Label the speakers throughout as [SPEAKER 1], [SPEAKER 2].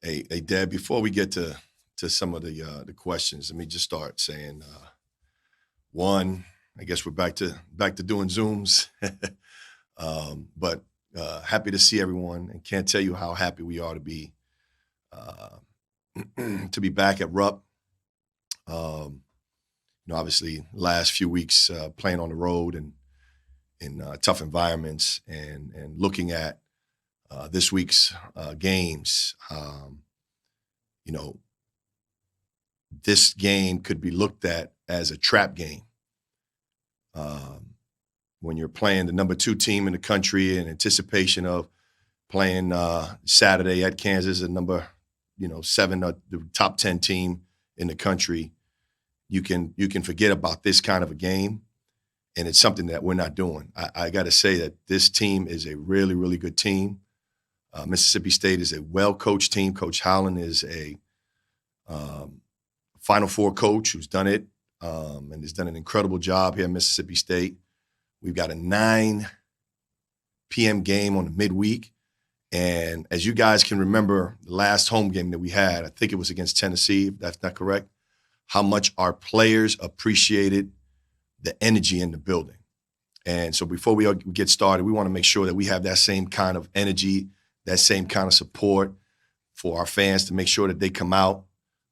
[SPEAKER 1] Hey, Dad. Before we get to some of the questions, let me just start saying one. I guess we're back to doing Zooms, but happy to see everyone, and can't tell you how happy we are uh, to be back at Rupp. Obviously, last few weeks playing on the road and in tough environments, and looking at this week's games. You know, this game could be looked at as a trap game. Um, when you're playing the number 2 team in the country in anticipation of playing Saturday at Kansas, a number 7, the top 10 team in the country, you can forget about this kind of a game, and it's something that we're not doing. I got to say that this team is a really, really good team. Mississippi State is a well-coached team. Coach Howland is a Final Four coach who's done it and has done an incredible job here at Mississippi State. We've got a 9 p.m. game on the midweek. And as you guys can remember, the last home game that we had, I think it was against Tennessee, if that's not correct, how much our players appreciated the energy in the building. And so before we get started, we want to make sure that we have that same kind of energy, that same kind of support for our fans to make sure that they come out.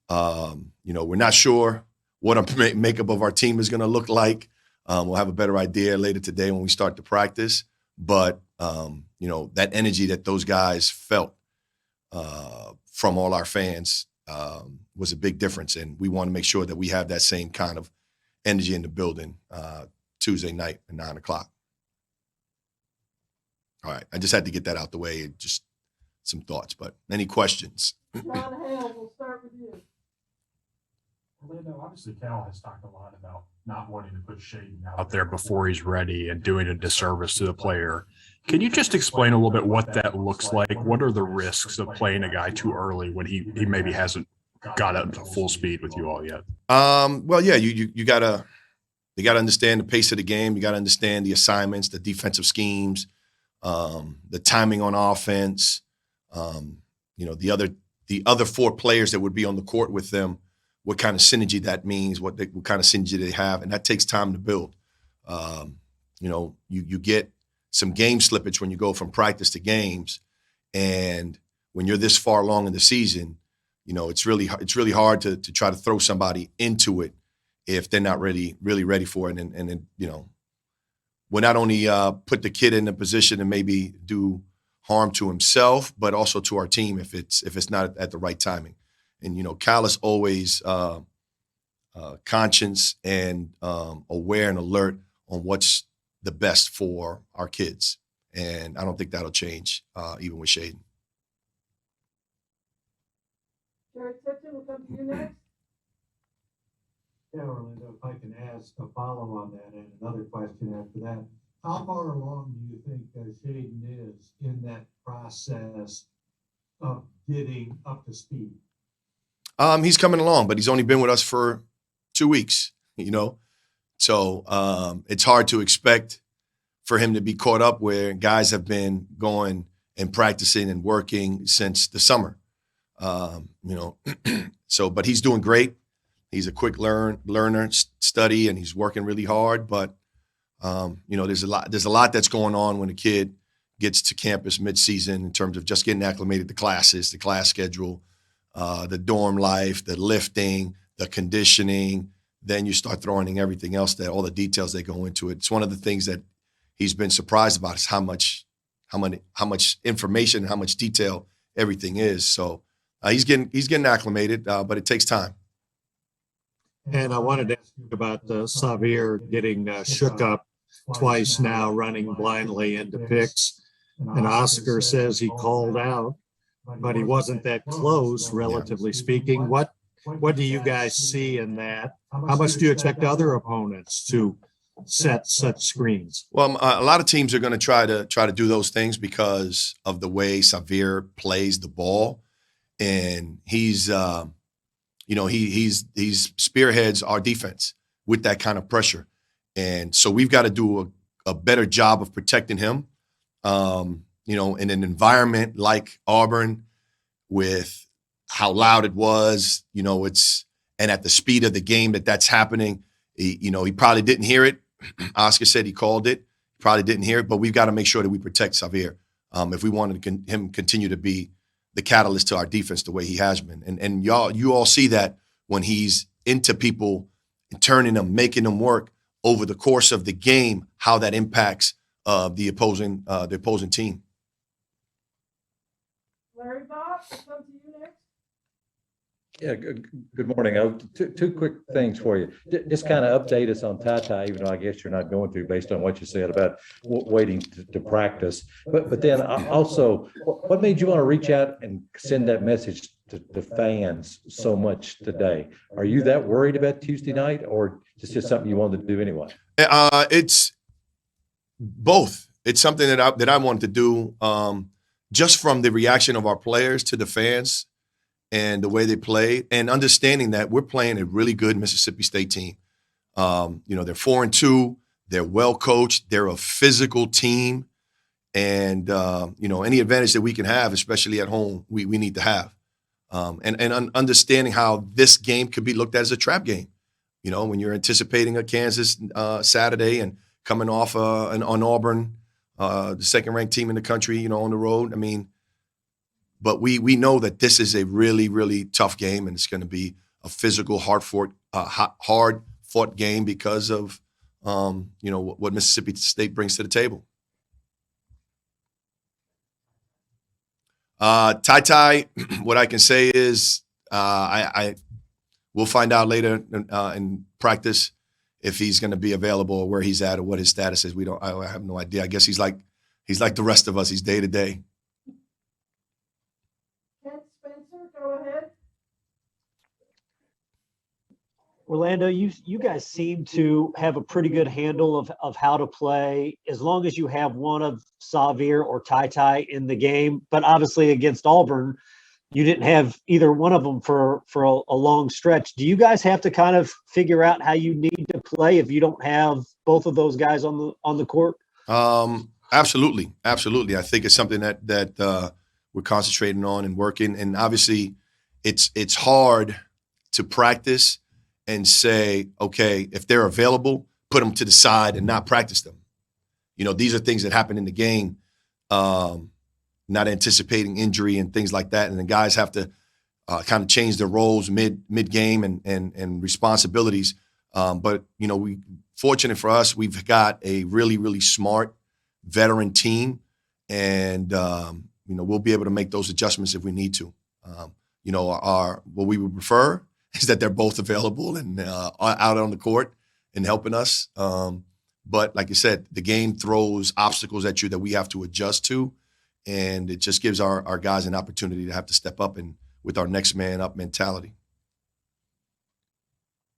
[SPEAKER 1] We're not sure what our makeup of our team is going to look like. We'll have a better idea later today when we start to practice. But, that energy that those guys felt from all our fans was a big difference. And we want to make sure that we have that same kind of energy in the building Tuesday night at 9 o'clock. All right. I just had to get that out the way and just some thoughts. But any questions?
[SPEAKER 2] John Hale, we'll start with you.
[SPEAKER 3] Orlando, obviously Cal has talked a lot about not wanting to put Shaden out there before he's ready and doing a disservice to the player. Can you just explain a little bit what that looks like? What are the risks of playing a guy too early when he maybe hasn't got up to full speed with you all yet?
[SPEAKER 1] Well, yeah, you gotta understand the pace of the game. You gotta understand the assignments, the defensive schemes, the timing on offense. The other 4 players that would be on the court with them, what kind of synergy that means, what kind of synergy they have, and that takes time to build. You get some game slippage when you go from practice to games, and when you're this far along in the season, it's really hard to try to throw somebody into it if they're not really ready for it, and then we'll not only put the kid in a position to maybe do harm to himself, but also to our team if it's not at the right timing. And Cal is always conscious and aware and alert on what's the best for our kids, and I don't think that'll change even with Shaden.
[SPEAKER 2] Jerry Tipton will come to you next.
[SPEAKER 4] Yeah, Orlando, if I can ask a follow on that and another question after that. How far along do you think Shaden is in that process of getting up to speed?
[SPEAKER 1] He's coming along, but he's only been with us for 2 weeks, So it's hard to expect for him to be caught up where guys have been going and practicing and working since the summer. But he's doing great. He's a quick learner, study, and he's working really hard. But there's a lot that's going on when a kid gets to campus midseason in terms of just getting acclimated to classes, the class schedule, the dorm life, the lifting, the conditioning. Then you start throwing in everything else, all the details that go into it. It's one of the things that he's been surprised about is how much information, how much detail everything is. So he's getting acclimated, but it takes time.
[SPEAKER 4] And I wanted to ask you about Xavier getting shook up twice now, running blindly into picks. And Oscar says he called out, but he wasn't that close, relatively speaking. What do you guys see in that? How much do you expect other opponents to set such screens?
[SPEAKER 1] Well, a lot of teams are going to try to do those things because of the way Xavier plays the ball, and he's spearheads our defense with that kind of pressure, and so we've got to do a better job of protecting him. In an environment like Auburn with how loud it was, and at the speed of the game that's happening, he probably didn't hear it. Oscar said he called it. Probably didn't hear it, but we've got to make sure that we protect Xavier if we wanted him continue to be the catalyst to our defense the way he has been. And you all see that when he's into people and turning them, making them work over the course of the game, how that impacts the opposing team.
[SPEAKER 2] Larry Bob, we'll come to you next.
[SPEAKER 5] Yeah, good morning. Two quick things for you. Just kind of update us on TyTy, even though I guess you're not going to based on what you said about waiting to practice. But then also, what made you want to reach out and send that message to the fans so much today? Are you that worried about Tuesday night, or it's just something you wanted to do anyway?
[SPEAKER 1] It's both. It's something that I wanted to do just from the reaction of our players to the fans and the way they played, and understanding that we're playing a really good Mississippi State team. They're 4-2. They're well coached. They're a physical team, and any advantage that we can have, especially at home, we need to have. And understanding how this game could be looked at as a trap game. When you're anticipating a Kansas Saturday and coming off on Auburn, the second-ranked team in the country, on the road. I mean. But we know that this is a really, really tough game, and it's going to be a physical, hard-fought game because of what Mississippi State brings to the table. TyTy, what I can say is we'll find out later in practice if he's going to be available or where he's at or what his status is. I have no idea. I guess he's like the rest of us. He's day to day.
[SPEAKER 2] Go ahead.
[SPEAKER 6] Orlando, you guys seem to have a pretty good handle of how to play as long as you have one of Xavier or TyTy in the game. But obviously against Auburn, you didn't have either one of them for a long stretch. Do you guys have to kind of figure out how you need to play if you don't have both of those guys on the court?
[SPEAKER 1] Absolutely. I think it's something that we're concentrating on and working. And obviously it's hard to practice and say, okay, if they're available, put them to the side and not practice them. These are things that happen in the game, not anticipating injury and things like that. And the guys have to kind of change their roles mid-game and responsibilities. But fortunate for us, we've got a really, really smart veteran team, and we'll be able to make those adjustments if we need to. What we would prefer is that they're both available and out on the court and helping us. But like you said, the game throws obstacles at you that we have to adjust to, and it just gives our guys an opportunity to have to step up and with our next man up mentality.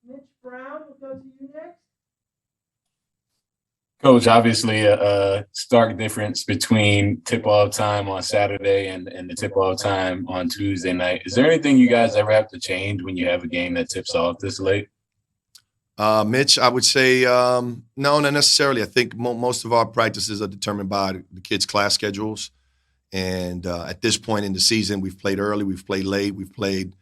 [SPEAKER 2] Mitch Brown, we'll go to you next.
[SPEAKER 7] Coach, obviously a stark difference between tip-off time on Saturday and the tip-off time on Tuesday night. Is there anything you guys ever have to change when you have a game that tips off this late?
[SPEAKER 1] Mitch, I would say no, not necessarily. I think most of our practices are determined by the kids' class schedules. And at this point in the season, we've played early, we've played late, we've played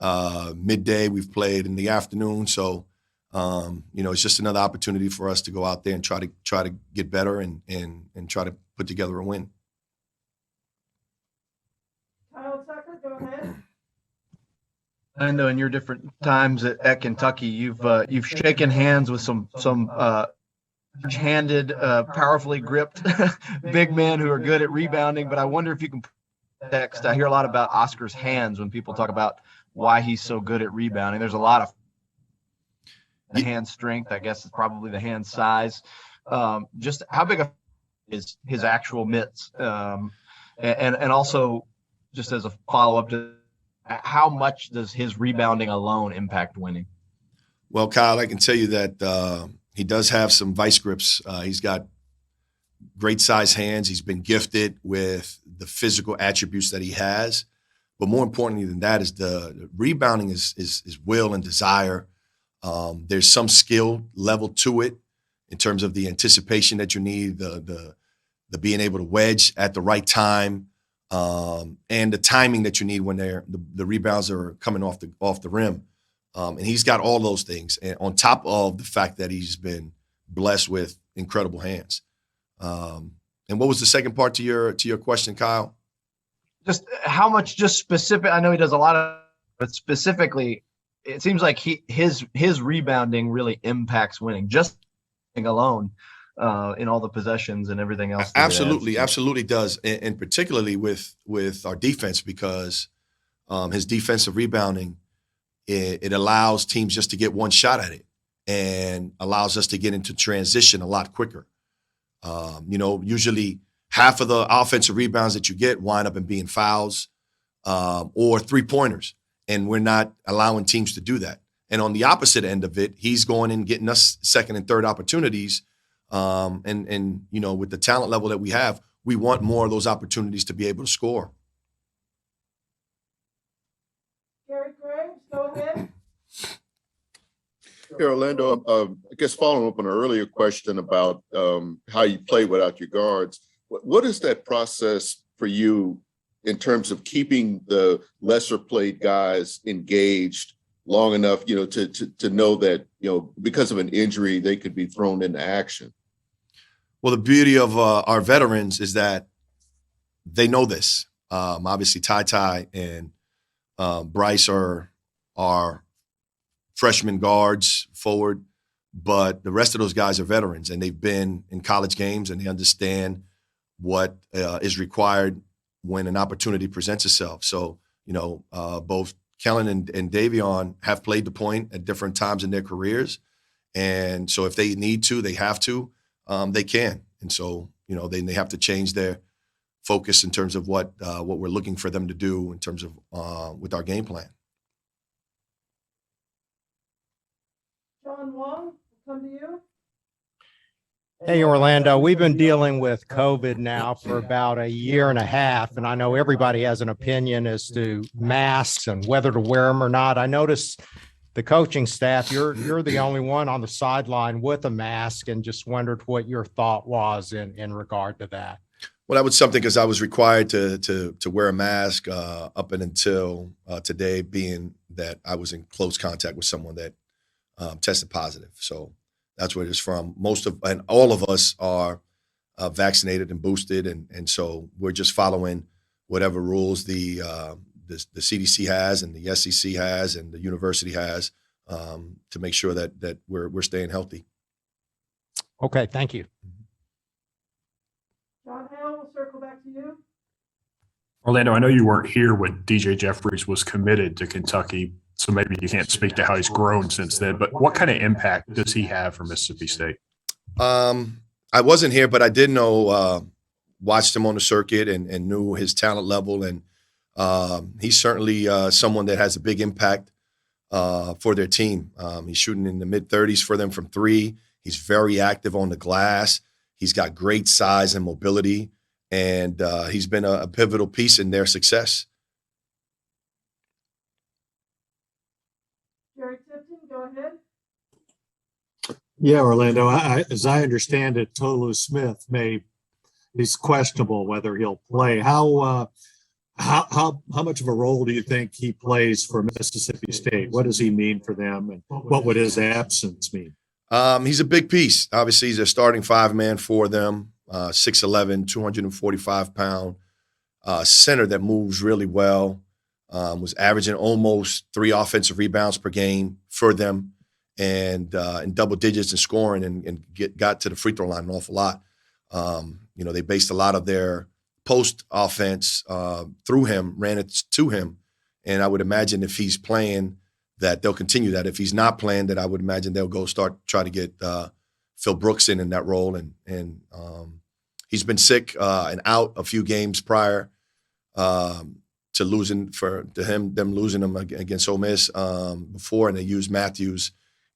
[SPEAKER 1] midday, we've played in the afternoon. So, it's just another opportunity for us to go out there and try to get better and try to put together a win.
[SPEAKER 2] Kyle Tucker, go ahead.
[SPEAKER 8] I know in your different times at Kentucky, you've shaken hands with some handed, powerfully gripped big men who are good at rebounding. But I wonder if you can text. I hear a lot about Oscar's hands when people talk about why he's so good at rebounding. There's a lot of the hand strength, I guess, is probably the hand size. Just how big is his actual mitts, and also just as a follow up to how much does his rebounding alone impact winning?
[SPEAKER 1] Well, Kyle, I can tell you that he does have some vice grips. He's got great size hands. He's been gifted with the physical attributes that he has. But more importantly than that is the rebounding is will and desire. There's some skill level to it in terms of the anticipation that you need, the being able to wedge at the right time, and the timing that you need when the rebounds are coming off the rim. And he's got all those things, and on top of the fact that he's been blessed with incredible hands. And what was the second part to your question, Kyle?
[SPEAKER 8] Just how much, just specific. I know he does a lot of, but specifically, it seems like his rebounding really impacts winning. Just alone in all the possessions and everything else.
[SPEAKER 1] Absolutely does, and particularly with our defense, because his defensive rebounding, it allows teams just to get one shot at it and allows us to get into transition a lot quicker. Usually half of the offensive rebounds that you get wind up in being fouls or three-pointers, and we're not allowing teams to do that. And on the opposite end of it, he's going and getting us second and third opportunities. And with the talent level that we have, we want more of those opportunities to be able to score.
[SPEAKER 2] Gary Graves, go ahead.
[SPEAKER 9] Here, Orlando, I guess following up on an earlier question about how you play without your guards, what is that process for you in terms of keeping the lesser played guys engaged long enough, to know that, because of an injury, they could be thrown into action?
[SPEAKER 1] Well, the beauty of our veterans is that they know this. Obviously, TyTy and Bryce are freshman guards forward, but the rest of those guys are veterans, and they've been in college games, and they understand what is required when an opportunity presents itself. So, both Kellen and Davion have played the point at different times in their careers. And so if they need to, they have to, they can. And so, they have to change their focus in terms of what we're looking for them to do in terms of with our game plan.
[SPEAKER 2] John Wong, come to you.
[SPEAKER 10] Hey, Orlando, we've been dealing with COVID now for about a year and a half, and I know everybody has an opinion as to masks and whether to wear them or not. I noticed the coaching staff, you're the only one on the sideline with a mask, and just wondered what your thought was in regard to that.
[SPEAKER 1] Well, that was something because I was required to wear a mask up and until today, being that I was in close contact with someone that tested positive. So that's where it is from. And all of us are vaccinated and boosted, and so we're just following whatever rules the CDC has and the SEC has and the university has to make sure that we're staying healthy.
[SPEAKER 10] Okay, thank you.
[SPEAKER 2] John Hale, we'll circle back to you.
[SPEAKER 3] Orlando, I know you weren't here when DJ Jeffries was committed to Kentucky, so maybe you can't speak to how he's grown since then, but what kind of impact does he have for Mississippi State?
[SPEAKER 1] I wasn't here, but I did know, watched him on the circuit and knew his talent level. And he's certainly someone that has a big impact for their team. He's shooting in the mid-30s for them from three. He's very active on the glass. He's got great size and mobility, and he's been a pivotal piece in their success.
[SPEAKER 2] Jerry Tipton, go ahead.
[SPEAKER 4] Yeah, Orlando, as I understand it, Tolu Smith he's questionable whether he'll play. How much of a role do you think he plays for Mississippi State? What does he mean for them, and what would his absence mean?
[SPEAKER 1] He's a big piece. Obviously, he's a starting five-man for them, 6'11", 245-pound center that moves really well, was averaging almost 3 offensive rebounds per game for them, and in double digits in scoring, and got to the free throw line an awful lot. They based a lot of their post offense through him, ran it to him, and I would imagine if he's playing, that they'll continue that. If he's not playing, then I would imagine they'll go try to get Phil Brooks in that role. And he's been sick and out a few games prior to them losing him against Ole Miss before, and they used Matthews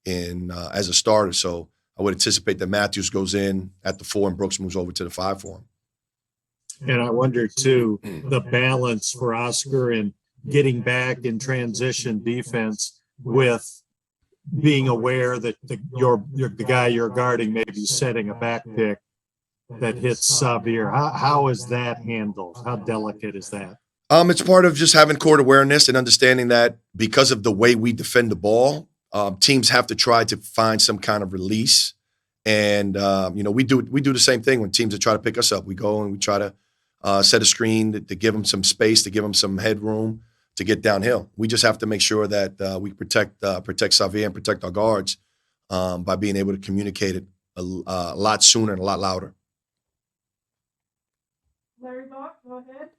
[SPEAKER 1] as a starter. So I would anticipate that Matthews goes in at the 4 and Brooks moves over to the 5 for him.
[SPEAKER 4] And I wonder too, the balance for Oscar in getting back in transition defense with being aware that the guy you're guarding may be setting a back pick that hits Xavier. How is that handled? How delicate is that?
[SPEAKER 1] It's part of just having court awareness and understanding that because of the way we defend the ball, teams have to try to find some kind of release. And we do the same thing when teams are trying to pick us up. We go and we try to set a screen to give them some space, to give them some headroom to get downhill. We just have to make sure that we protect Xavier and protect our guards by being able to communicate it a lot sooner and a lot louder.
[SPEAKER 2] Larry Bach, go ahead.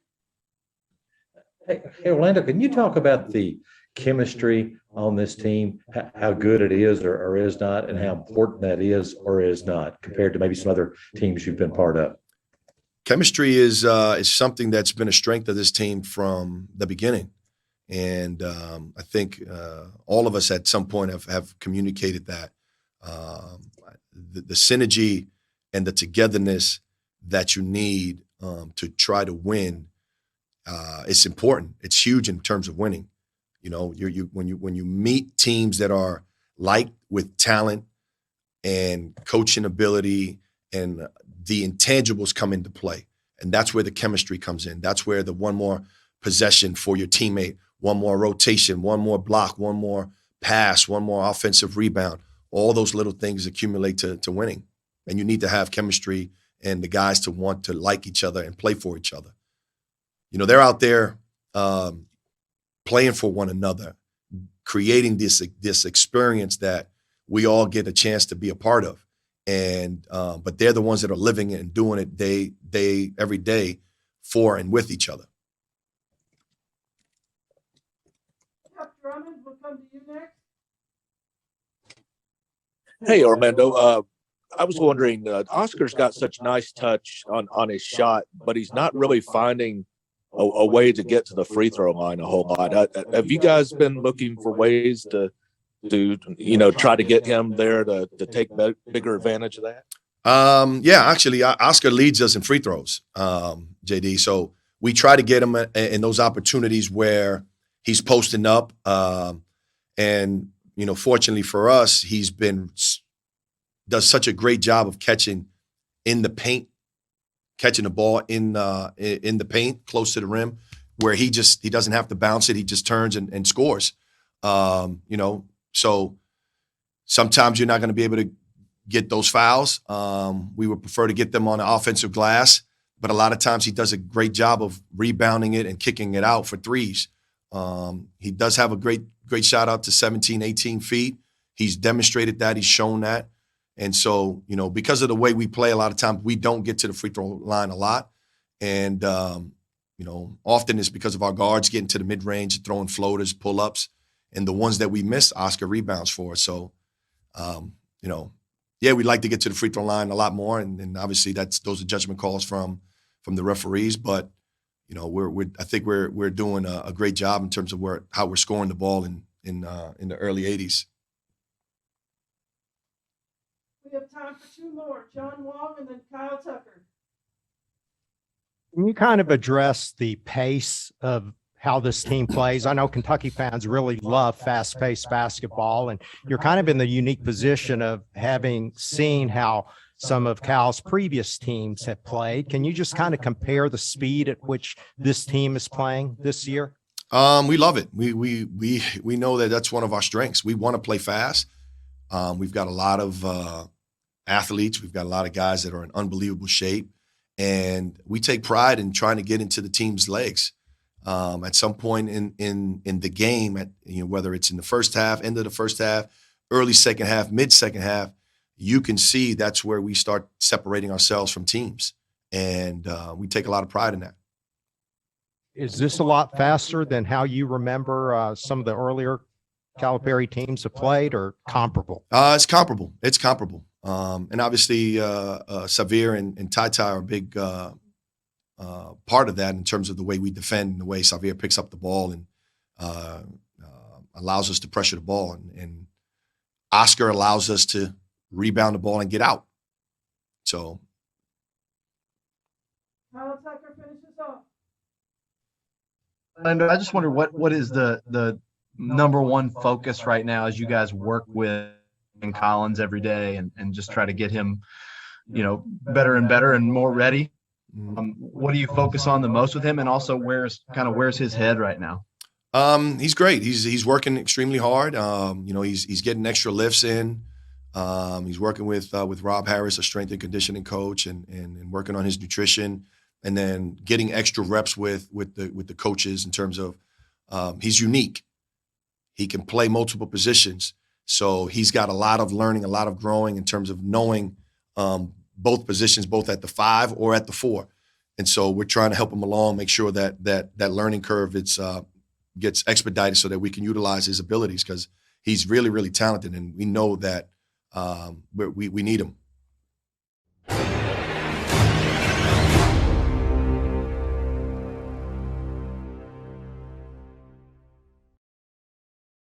[SPEAKER 5] Hey, Orlando, can you talk about the chemistry on this team, how good it is or is not, and how important that is or is not compared to maybe some other teams you've been part of?
[SPEAKER 1] Chemistry is something that's been a strength of this team from the beginning. And I think all of us at some point have communicated that. The synergy and the togetherness that you need to try to win, it's important. It's huge in terms of winning. When you meet teams that are light with talent and coaching ability, and the intangibles come into play, and that's where the chemistry comes in. That's where the one more possession for your teammate, one more rotation, one more block, one more pass, one more offensive rebound. All those little things accumulate to winning, and you need to have chemistry and the guys to want to like each other and play for each other. They're out there playing for one another, creating this experience that we all get a chance to be a part of. And but they're the ones that are living it and doing it every day for and with each other.
[SPEAKER 2] Jeff Drummond will come to you next.
[SPEAKER 11] Hey, Orlando. I was wondering, Oscar's got such nice touch on his shot, but he's not really finding a way to get to the free throw line a whole lot. Have you guys been looking for ways to try to get him there to take bigger advantage of that?
[SPEAKER 1] Yeah, actually, Oscar leads us in free throws, JD. So we try to get him in those opportunities where he's posting up. And fortunately for us, he's does such a great job of catching in the paint, catching the ball in the paint close to the rim, where he doesn't have to bounce it. He just turns and scores. So sometimes you're not going to be able to get those fouls. We would prefer to get them on the offensive glass, but a lot of times he does a great job of rebounding it and kicking it out for threes. He does have a great shot out to 17, 18 feet. He's demonstrated that. He's shown that. And so, because of the way we play, a lot of times we don't get to the free throw line a lot. And, often it's because of our guards getting to the mid-range, throwing floaters, pull-ups, and the ones that we miss, Oscar rebounds for. So, we'd like to get to the free throw line a lot more. And obviously those are judgment calls from the referees. But, I think we're doing a great job in terms of how we're scoring the ball in the early 80s.
[SPEAKER 2] We have time for two more, John Wong and then Kyle Tucker.
[SPEAKER 10] Can you kind of address the pace of how this team plays? I know Kentucky fans really love fast-paced basketball, and you're kind of in the unique position of having seen how some of Cal's previous teams have played. Can you just kind of compare the speed at which this team is playing this year?
[SPEAKER 1] We love it. We know that that's one of our strengths. We want to play fast. We've got a lot of athletes. We've got a lot of guys that are in unbelievable shape, and we take pride in trying to get into the team's legs. At some point in the game, whether it's in the first half, end of the first half, early second half, mid second half, you can see that's where we start separating ourselves from teams, and we take a lot of pride in that.
[SPEAKER 10] Is this a lot faster than how you remember some of the earlier Calipari teams have played, or comparable?
[SPEAKER 1] It's comparable. It's comparable. And obviously, Xavier and TyTy are a big part of that in terms of the way we defend and the way Xavier picks up the ball and allows us to pressure the ball. And Oscar allows us to rebound the ball and get out. So.
[SPEAKER 2] Kyle Tucker finishes off.
[SPEAKER 8] And I just wonder what is the number one focus right now as you guys work with Collins every day and just try to get him better and better and more ready. What do you focus on the most with him, and also where's his head right now?
[SPEAKER 1] He's great. He's working extremely hard. He's getting extra lifts in. He's working with Rob Harris, a strength and conditioning coach, and working on his nutrition, and then getting extra reps with the coaches in terms of he's unique. He can play multiple positions, so he's got a lot of learning, a lot of growing in terms of knowing both positions, both at the 5 or at the 4. And so we're trying to help him along, make sure that learning curve gets expedited so that we can utilize his abilities, because he's really, really talented, and we know that we need him.